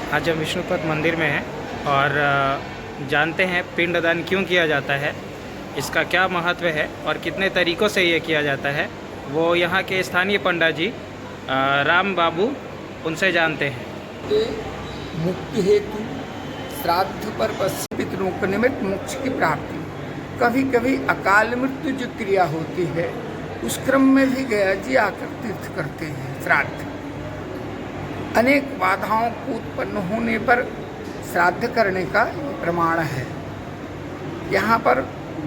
आज हम विष्णुपद मंदिर में हैं और जानते हैं पिंडदान क्यों किया जाता है, इसका क्या महत्व है और कितने तरीक़ों से ये किया जाता है। वो यहाँ के स्थानीय पंडित जी राम बाबू, उनसे जानते हैं। मुक्ति हेतु श्राद्ध पर पितरों को निमित्त मोक्ष की प्राप्ति, कभी कभी अकाल मृत्यु जो क्रिया होती है उस क्रम में भी गया जी आकर तीर्थ करते हैं। श्राद्ध अनेक बाधाओं को उत्पन्न होने पर श्राद्ध करने का प्रमाण है। यहाँ पर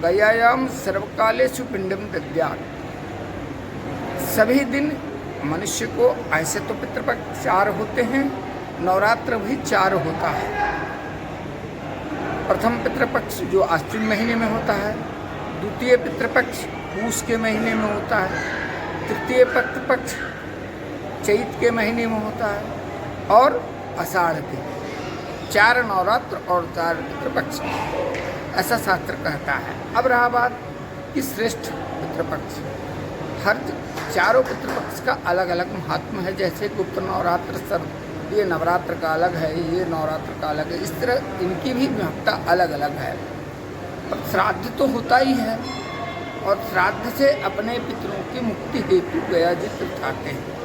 गयायाम सर्वकालेषु पिंडम दद्यात्, सभी दिन मनुष्य को, ऐसे तो पितृपक्ष 4 होते हैं, नवरात्र भी 4 होता है। प्रथम पितृपक्ष जो आश्विन महीने में होता है, द्वितीय पितृपक्ष पूष के महीने में होता है, तृतीय पितृपक्ष चैत के महीने में होता है और आषाढ़ के। 4 नवरात्र और 4 पितृपक्ष, ऐसा शास्त्र कहता है। अब रहा बात कि श्रेष्ठ पितृपक्ष, हर 4 पितृपक्ष का अलग अलग महात्मा है। जैसे गुप्त नवरात्र, सर ये नवरात्र का अलग है, ये नवरात्र का अलग है, इस तरह इनकी भी महत्ता अलग अलग है। और श्राद्ध तो होता ही है, और श्राद्ध से अपने पितरों की मुक्ति हेतु गया जी तीर्थ आते हैं।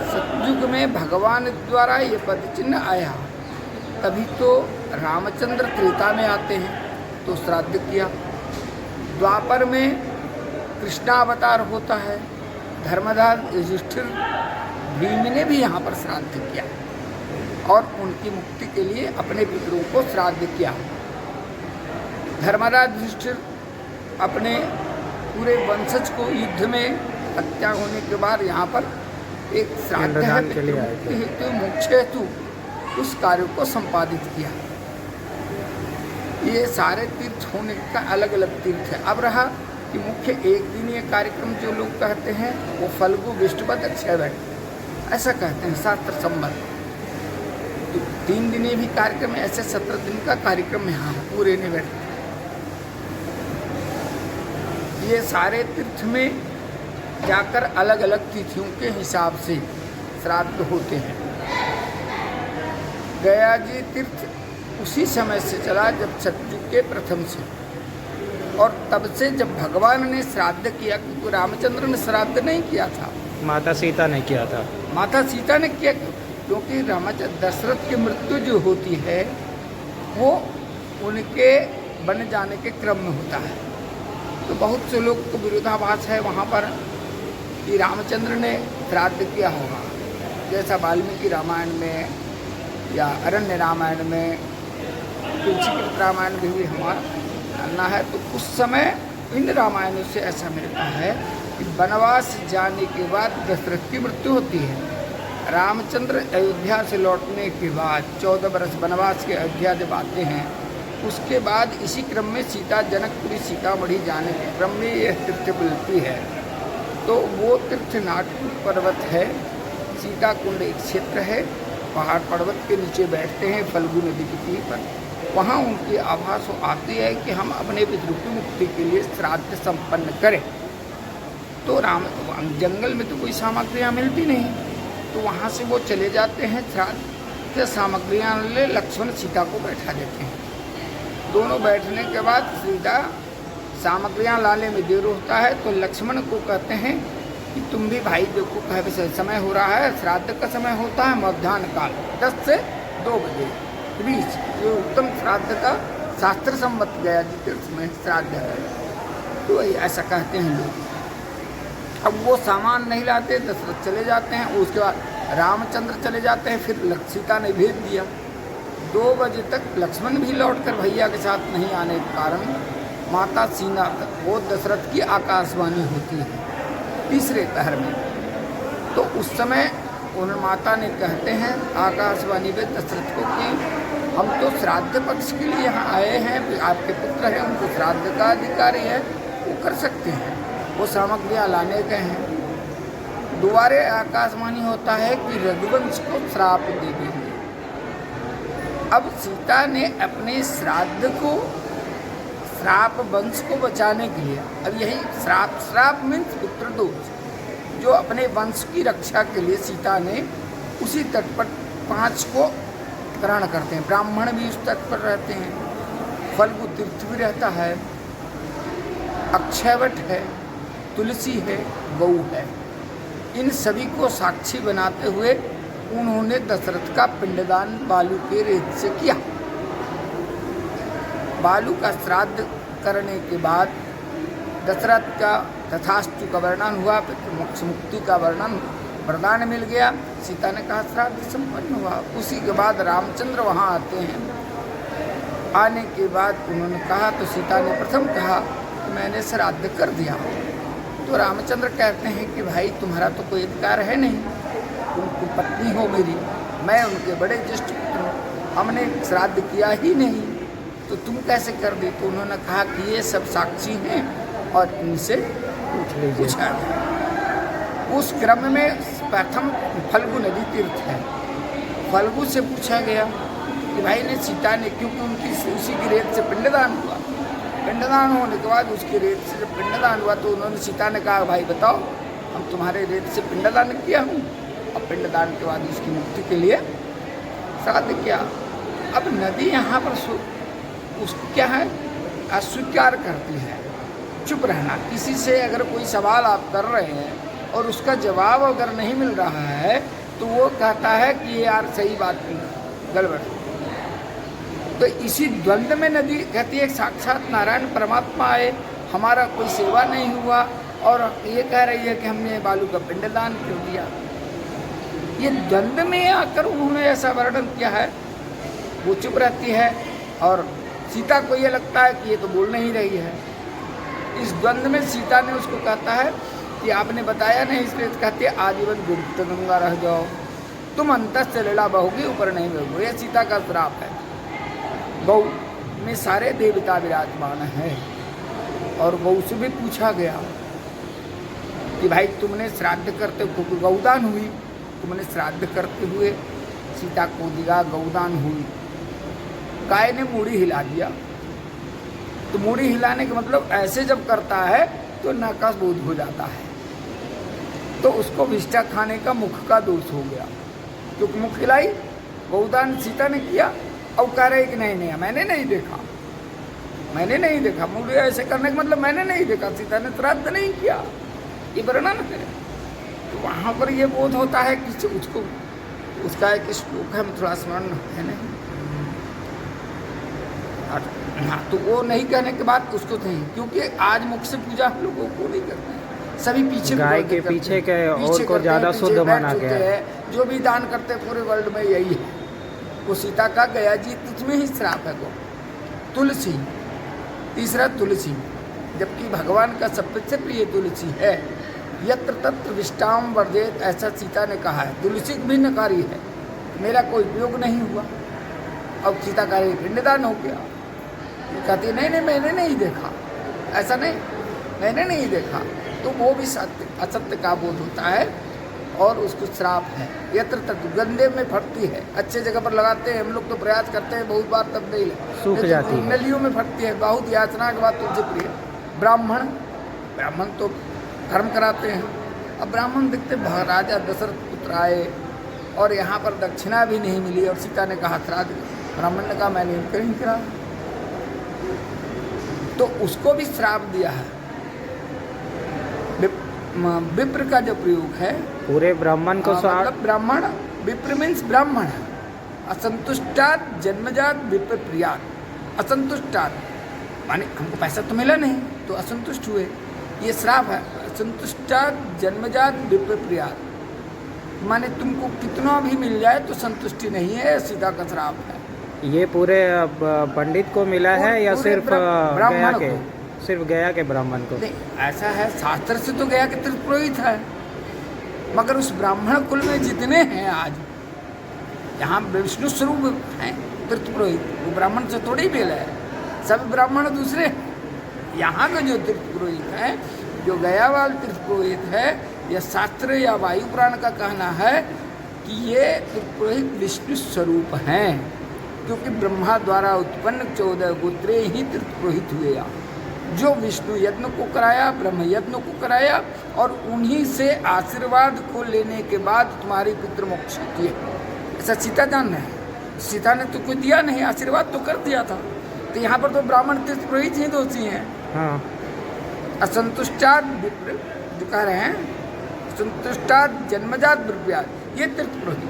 सतयुग में भगवान द्वारा ये पद चिन्ह आया, तभी तो रामचंद्र त्रेता में आते हैं तो श्राद्ध किया। द्वापर में कृष्णावतार होता है, धर्मदास युधिष्ठिर भीम ने भी यहाँ पर श्राद्ध किया और उनकी मुक्ति के लिए अपने पितरों को श्राद्ध किया। धर्मराज युधिष्ठिर अपने पूरे वंशज को युद्ध में हत्या होने के बाद यहाँ पर एक श्राद्ध है हेतु मोक्ष हेतु उस कार्य को संपादित किया। ये सारे तीर्थ होने का अलग अलग तीर्थ है। अब रहा कि मुख्य एक दिनीय कार्यक्रम जो लोग कहते हैं वो फल्गु विष्णुपद अक्षय, ऐसा कहते हैं शास्त्र संबद्ध। तो 3 दिनीय भी कार्यक्रम है, ऐसे 17 दिन का कार्यक्रम यहाँ पूरे ने बैठते। ये सारे तीर्थ में जाकर अलग अलग तिथियों के हिसाब से श्राद्ध होते हैं। गया जी तीर्थ उसी समय से चला जब सतयुग के प्रथम से, और तब से जब भगवान ने श्राद्ध किया, क्योंकि रामचंद्र ने श्राद्ध नहीं किया था, माता सीता ने किया था। माता सीता ने किया, क्योंकि रामचंद्र दशरथ की मृत्यु जो होती है वो उनके बन जाने के क्रम में होता है। तो बहुत से लोग को विरोधाभास है वहाँ पर कि रामचंद्र ने श्राद्ध किया होगा, जैसा वाल्मीकि रामायण में या अरण्य रामायण में, तुलसीकृत रामायण में भी हमारा जानना है। तो उस समय इन रामायणों से ऐसा मिलता है कि वनवास जाने के बाद दशरथ की मृत्यु होती है। रामचंद्र अयोध्या से लौटने के बाद 14 वर्ष वनवास के अयोध्या जब आते हैं, उसके बाद इसी क्रम में सीता जनकपुरी सीतामढ़ी जाने के क्रम में यह तीर्थ मिलती है। तो वो तीर्थ नागपुर पर्वत है, सीता कुंड एक क्षेत्र है, पहाड़ पर्वत के नीचे बैठते हैं फल्गु नदी के तीर पर। वहाँ उनकी आभास आती है कि हम अपने पितरों की मुक्ति के लिए श्राद्ध संपन्न करें। तो जंगल में तो कोई सामग्रियाँ मिलती नहीं, तो वहाँ से वो चले जाते हैं, श्राद्ध से सामग्रियाँ ले लक्ष्मण सीता को बैठा देते हैं। दोनों बैठने के बाद सीता सामग्रियाँ लाने में देर होता है, तो लक्ष्मण को कहते हैं कि तुम भी भाई देखो, कह समय हो रहा है, श्राद्ध का समय होता है मध्याह्न काल 10 से 2 बजे के बीच, ये उत्तम श्राद्ध का शास्त्र सम्मत गया जी तीर्थ में श्राद्ध है। तो ऐसा कहते हैं लोग। अब वो सामान नहीं लाते, दशरथ चले जाते हैं, उसके बाद रामचंद्र चले जाते हैं, फिर सीता ने भेज दिया। 2 बजे तक लक्ष्मण भी लौटकर भैया के साथ नहीं आने के कारण माता सीता, वो दशरथ की आकाशवाणी होती है तीसरे पहर में। तो उस समय उन माता ने कहते हैं आकाशवाणी में दशरथ को कि हम तो श्राद्ध पक्ष के लिए यहाँ आए हैं, आपके पुत्र हैं, उनको श्राद्ध का अधिकारी है, वो कर सकते हैं, वो सामग्रियाँ लाने गए हैं। दोबारे आकाशवाणी होता है कि रघुवंश को श्राप दे देंगे। अब सीता ने अपने श्राद्ध को, श्राप वंश को बचाने के लिए, अब यही श्राप मीन्स पुत्र दोष, जो अपने वंश की रक्षा के लिए सीता ने उसी तट पर 5 को ग्रहण करते हैं। ब्राह्मण भी उस तट पर रहते हैं, फल्गु तीर्थ भी रहता है, अक्षयवट है, तुलसी है, गौ है। इन सभी को साक्षी बनाते हुए उन्होंने दशरथ का पिंडदान बालू के रेत से किया। बालू का श्राद्ध करने के बाद दशरथ का तथास्तु का वर्णन हुआ, मोक्ष मुक्ति का वर्णन, वरदान मिल गया। सीता ने कहा श्राद्ध संपन्न हुआ। उसी के बाद रामचंद्र वहाँ आते हैं। आने के बाद उन्होंने कहा, तो सीता ने प्रथम कहा कि मैंने श्राद्ध कर दिया। तो रामचंद्र कहते हैं कि भाई तुम्हारा तो कोई अधिकार है नहीं, तुम पत्नी हो मेरी, मैं उनके बड़े ज्येष्ठ पुत्र हूँ, हमने श्राद्ध किया ही नहीं, तो तुम कैसे कर दी? तो उन्होंने कहा कि ये सब साक्षी हैं और इनसे पूछा। उस क्रम में प्रथम फल्गु नदी तीर्थ है। फल्गु से पूछा गया कि भाई ने सीता ने, क्योंकि उनकी उसी की रेत से पिंडदान हुआ, पिंडदान होने के बाद उसकी रेत से जब पिंडदान हुआ तो उन्होंने सीता ने कहा भाई बताओ, हम तुम्हारे रेत से पिंडदान किया हूँ, और पिंडदान के बाद उसकी मुक्ति के लिए श्राद्ध किया। अब नदी यहाँ पर उसको क्या है, अस्वीकार करती है, चुप रहना। किसी से अगर कोई सवाल आप कर रहे हैं और उसका जवाब अगर नहीं मिल रहा है तो वो कहता है कि यार सही बात नहीं, गड़बड़। तो इसी द्वंद्व में नदी कहती है साक्षात नारायण परमात्मा आए, हमारा कोई सेवा नहीं हुआ, और ये कह रही है कि हमने बालू का पिंडदान क्यों दिया। ये द्वंद्व में आकर उन्होंने ऐसा वर्णन किया है। वो चुप रहती है और सीता को ये लगता है कि ये तो बोल नहीं रही है। इस द्वंद्व में सीता ने उसको कहता है कि आपने बताया नहीं, इसलिए कहती है आजीवन गुप्त गंगा रह जाओ, तुम अंतस से लीला बहोगी, ऊपर नहीं बहोगे। यह सीता का श्राप है। गौ में सारे देवता विराजमान हैं, और गौ से भी पूछा गया कि भाई तुमने श्राद्ध करते, गौदान हुई, तुमने श्राद्ध करते हुए सीता को दिया, गौदान हुई। गाय ने मूड़ी हिला दिया, तो मूड़ी हिलाने का मतलब ऐसे जब करता है तो नाकाश बोध हो जाता है, तो उसको विष्ठा खाने का मुख का दोष हो गया, क्योंकि मुख हिलाई। गौदान सीता ने किया, अब कह रहे कि नहीं मैंने नहीं देखा, मैंने नहीं देखा, मूड़ी ऐसे करने का मतलब मैंने नहीं देखा, सीता ने श्राद्ध नहीं किया, ये वर्णन है। तो वहाँ पर ये बोध होता है कि उसको, उसका एक श्लोक है, थोड़ा स्मरण है नहीं, हाँ, तो वो नहीं कहने के बाद उसको नहीं, क्योंकि आज मुख से पूजा हम लोगों को नहीं करते हैं, सभी पीछे गाय के पीछे के और को ज़्यादा शुद्ध माना गया है। जो भी दान करते हैं पूरे वर्ल्ड में यही है। वो सीता का गया जी तुझमें ही श्राप है। वो तुलसी, तीसरा तुलसी, जबकि भगवान का सबसे प्रिय तुलसी है। यत्र तत्र विष्टाम वर्जेत, ऐसा सीता ने कहा है। तुलसी भी नकारी है, मेरा कोई उपयोग नहीं हुआ। अब सीता का पिंडदान हो गया, कहती नहीं मैंने नहीं देखा, ऐसा नहीं, मैंने नहीं देखा, तो वो भी सत्य असत्य का बोध होता है और उसको श्राप है। यत्र तत्र, गंदे में फटती है, अच्छे जगह पर लगाते हैं हम लोग, तो प्रयास करते हैं बहुत बार, तब नहीं सूख जाती है, नलियों में फटती है, बहुत याचना के बाद तुझसे प्रिय। ब्राह्मण तो कर्म कराते हैं। अब ब्राह्मण दिखते राजा दशरथ पुत्र आए और यहाँ पर दक्षिणा भी नहीं मिली, और सीता ने कहा श्राद्ध, ब्राह्मण ने कहा मैंने नहीं करा, तो उसको भी श्राप दिया है। विप्र का जो प्रयोग है, पूरे ब्राह्मण को मतलब ब्राह्मण, विप्र मीन्स ब्राह्मण, असंतुष्टात जन्मजात विप्र प्रियात। असंतुष्टात माने हमको पैसा तो मिला नहीं तो असंतुष्ट हुए, ये श्राप है। असंतुष्टात जन्मजात विप्र प्रियात माने तुमको कितना भी मिल जाए तो संतुष्टि नहीं है, सीधा का श्राप है। ये पूरे पंडित को मिला है या सिर्फ गया के, सिर्फ गया के ब्राह्मण को? नहीं, ऐसा है, शास्त्र से तो गया के तीर्थ पुरोहित है, मगर उस ब्राह्मण कुल में जितने हैं आज यहाँ विष्णु स्वरूप हैं तीर्थ पुरोहित, वो ब्राह्मण से थोड़ी मेल है, सब ब्राह्मण दूसरे। यहाँ के जो तीर्थ पुरोहित हैं, जो गया वाले तीर्थ पुरोहित है, यह शास्त्र या वायु पुराण का कहना है कि ये तीर्थ पुरोहित विष्णु स्वरूप हैं, क्योंकि ब्रह्मा द्वारा उत्पन्न 14 गोत्रे ही तीर्थ पुरोहित हुए। जो विष्णु यज्ञ को कराया, ब्रह्म यज्ञ को कराया, और उन्हीं से आशीर्वाद को लेने के बाद तुम्हारी पुत्र मोक्ष होती है। ऐसा सीता जान है, सीता ने तो कुछ दिया नहीं, आशीर्वाद तो कर दिया था। तो यहाँ पर तो ब्राह्मण तीर्थ पुरोहित ही दोषी हैं। हाँ। असंतुष्टाद विप्र जो कह रहे हैं, संतुष्टाद जन्मजात विप्रियाद, ये तीर्थ पुरोहित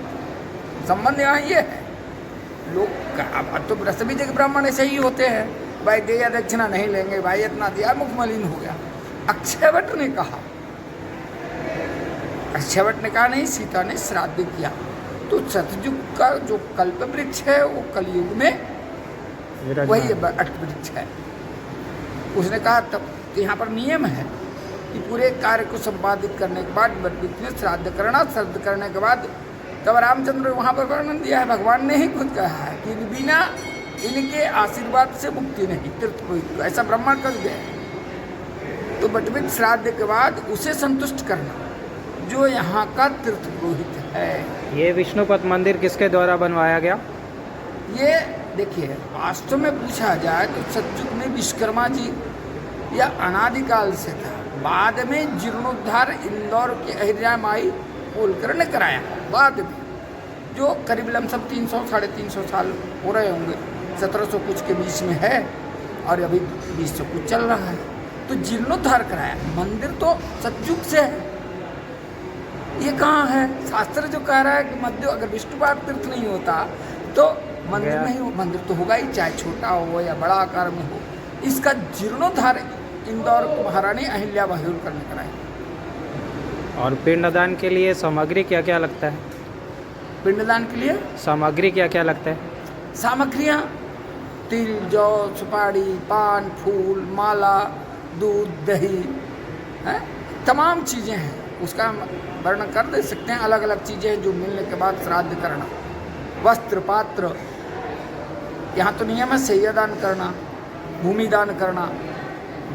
संबंध यहाँ ये है। लोग अब तो सभी जगह ब्राह्मण ऐसे ही होते हैं, भाई दे या दक्षिणा नहीं लेंगे, भाई इतना दिया मुख मलिन हो गया। अक्षयवट ने कहा, अक्षयवट ने कहा नहीं, सीता ने श्राद्ध किया। तो सतयुग का जो कल्प वृक्ष है वो कलयुग में वही अट वृक्ष है। उसने कहा तब तो यहाँ पर नियम है कि पूरे कार्य को संपादित करने के बाद वट वृक्ष में श्राद्ध करना, श्राद्ध करने के बाद तब रामचंद्र वहाँ पर वर्णन दिया है, भगवान ने ही खुद कहा है कि बिना इनके आशीर्वाद से मुक्ति नहीं तीर्थ पुरोहित को, ऐसा ब्राह्मण कर गया। तो वट वृक्ष श्राद्ध के बाद उसे संतुष्ट करना जो यहाँ का तीर्थ पुरोहित है। ये विष्णुपद मंदिर किसके द्वारा बनवाया गया? ये देखिए, वास्तव में पूछा जाए तो सतयुग में विश्वकर्मा जी या अनादिकाल से था, बाद में जीर्णोद्धार इंदौर की अहिल्या माई होलकर ने कराया बाद में, जो करीब लमसम 300-350 साल हो रहे होंगे, 1700 कुछ के बीच में है और अभी 2000 कुछ चल रहा है। तो जीर्णोद्धार कराया। मंदिर तो सतयुग से है, ये कहाँ है? शास्त्र जो कह रहा है कि मध्य अगर विष्णुपाद तीर्थ नहीं होता तो मंदिर नहीं हो, मंदिर तो होगा ही, चाहे छोटा हो या बड़ा आकार में हो। इसका जीर्णोद्धार इंदौर महारानी अहिल्याबाई होलकर ने कराया। और पिंडदान के लिए सामग्री क्या क्या लगता है? पिंडदान के लिए सामग्री क्या क्या लगता है? सामग्रियाँ तिल, जौ, सुपारी, पान, फूल, माला, दूध, दही है, तमाम चीज़ें हैं। उसका वर्णन कर दे सकते हैं, अलग अलग चीज़ें जो मिलने के बाद श्राद्ध करना। वस्त्र, पात्र, यहाँ तो नियम है सैयदान करना, भूमि दान करना,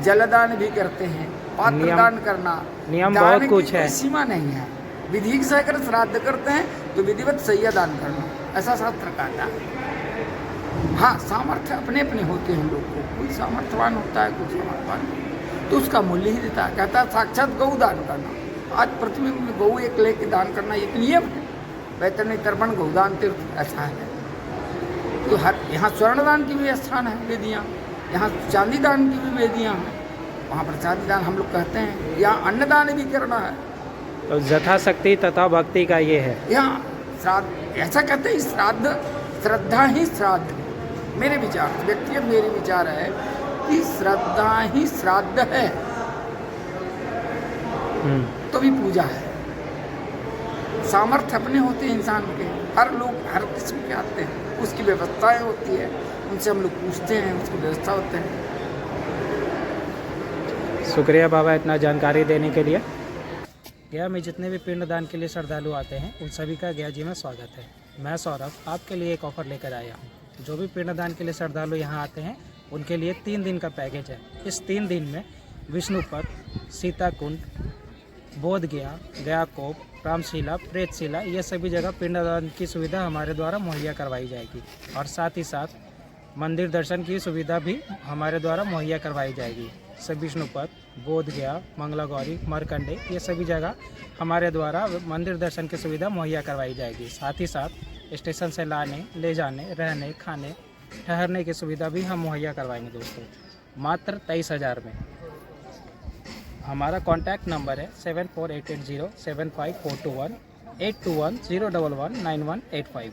जलदान भी करते हैं, पात्र दान करना, नियम बहुत कुछ है, सीमा नहीं है। विधि से अगर श्राद्ध करते हैं तो विधिवत सैयदान करना, ऐसा शास्त्र कहता है। हाँ, सामर्थ्य अपने अपने होते हैं लोग को, कोई सामर्थ्यवान होता है, कोई सामर्थ्यवान नहीं, तो उसका मूल्य ही देता है। कहता है साक्षात गौ दान करना, आज पृथ्वी में गौ एक लेके दान करना एक नियम है। वैतरणी तर्पण गौदान तीर्थ ऐसा है। तो हर यहाँ स्वर्णदान की भी स्थान है वेदियाँ, यहाँ चांदी दान की भी वेदियाँ हैं, वहाँ पर चांदी दान हम लोग कहते हैं। यहाँ अन्नदान भी करना है। तो यथाशक्ति तथा भक्ति का ये है। यहाँ श्राद्ध ऐसा कहते हैं, श्राद्ध श्रद्धा ही श्राद्ध। मेरे विचार, व्यक्तिगत मेरे विचार है कि श्रद्धा ही श्राद्ध है, तो भी पूजा है। सामर्थ्य अपने होते हैं इंसान के, हर लोग हर किस्म के आते हैं, उसकी व्यवस्थाएं होती है, उनसे हम लोग पूछते हैं, उसकी व्यवस्था होते हैं। शुक्रिया बाबा इतना जानकारी देने के लिए। गया में जितने भी पिंडदान के लिए श्रद्धालु आते हैं उन सभी का गया जी में स्वागत है। मैं सौरभ आपके लिए एक ऑफ़र लेकर आया हूँ। जो भी पिंडदान के लिए श्रद्धालु यहाँ आते हैं उनके लिए 3 दिन का पैकेज है। इस 3 दिन में विष्णुपद, सीताकुंड, बोध गया, गयाकोप, रामशिला, प्रेतशिला, ये सभी जगह पिंडदान की सुविधा हमारे द्वारा मुहैया करवाई जाएगी। और साथ ही साथ मंदिर दर्शन की सुविधा भी हमारे द्वारा मुहैया करवाई जाएगी। सब विष्णुपद, बोध गया, मंगला गौरी, मरकंडे, ये सभी जगह हमारे द्वारा मंदिर दर्शन की सुविधा मुहैया करवाई जाएगी। साथ ही साथ स्टेशन से लाने, ले जाने, रहने, खाने, ठहरने की सुविधा भी हम मुहैया करवाएंगे दोस्तों, मात्र 23,000 में। हमारा कॉन्टैक्ट नंबर है 7488075421 821 011 9185।